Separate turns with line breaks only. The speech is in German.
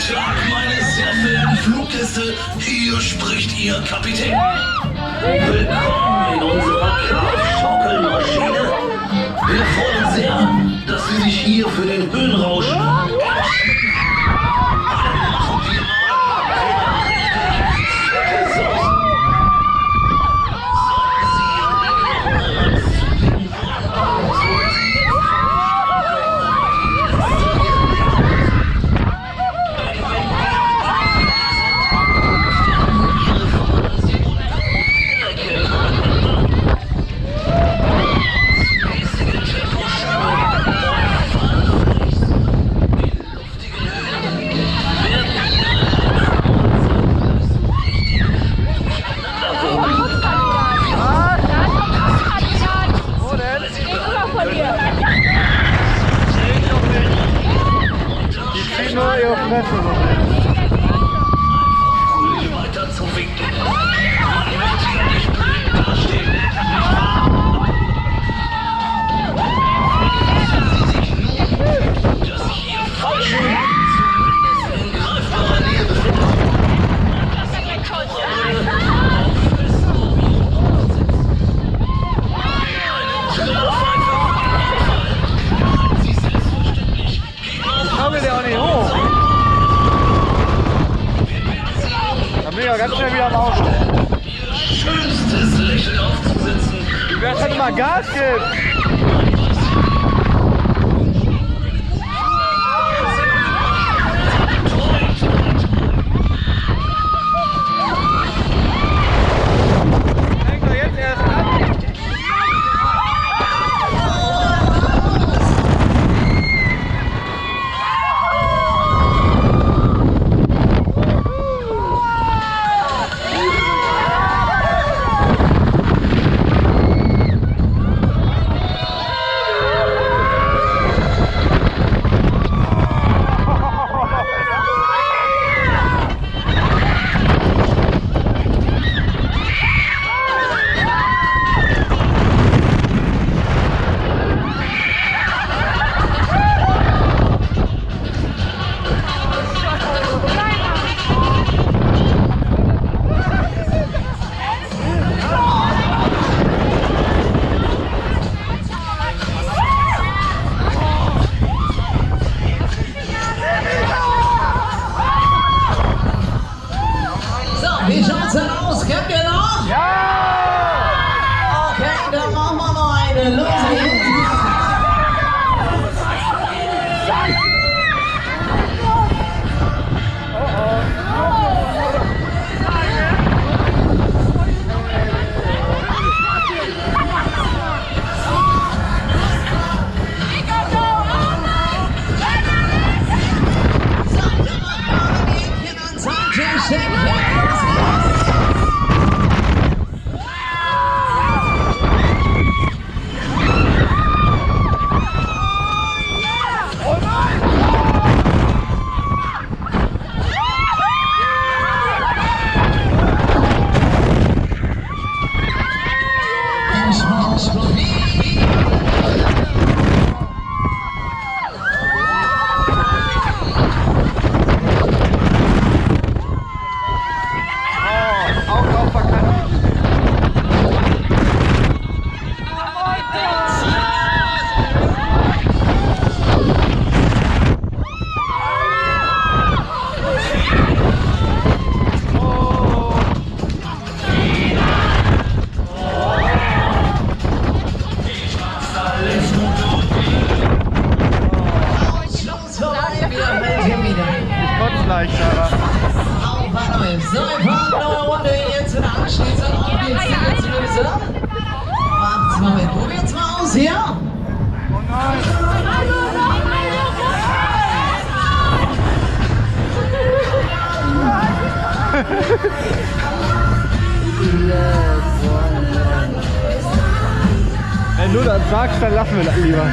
Tag, meine sehr verehrten Fluggäste. Hier spricht Ihr Kapitän. Willkommen in unserer Schaukelmaschine. Wir freuen uns sehr, dass Sie sich hier für den Höhenrausch machen wir mal weiter zu winken. Man wird hier nicht blind dastehen. Sie sich nun, dass sich hier falsch zumindest in greifbarer Nähe befindet. Und dass Sie die Kontrolle auf festen Boden sitzen. Einen Trillerpfeife für den Unfall. Sie selbstverständlich gegen
Kann der auch nicht hoch? Dann bin ich ja ganz schnell wieder am Auto.
Ihr schönstes Lächeln aufzusetzen.
Wie wär's, wenn du mal Gas gibst? Fängt doch jetzt erst an.
Wie schaut's denn aus? Kennt ihr noch?
Ja!
Okay, dann machen wir noch eine. Los geht's!
Gleich, Sarah.
So, wir fahren noch eine Runde jetzt in der Anschließung auf den Zielgröße. Macht's mal mit. Probiert's mal aus hier.
Oh nein. Wenn du das sagst, dann lassen wir das lieber.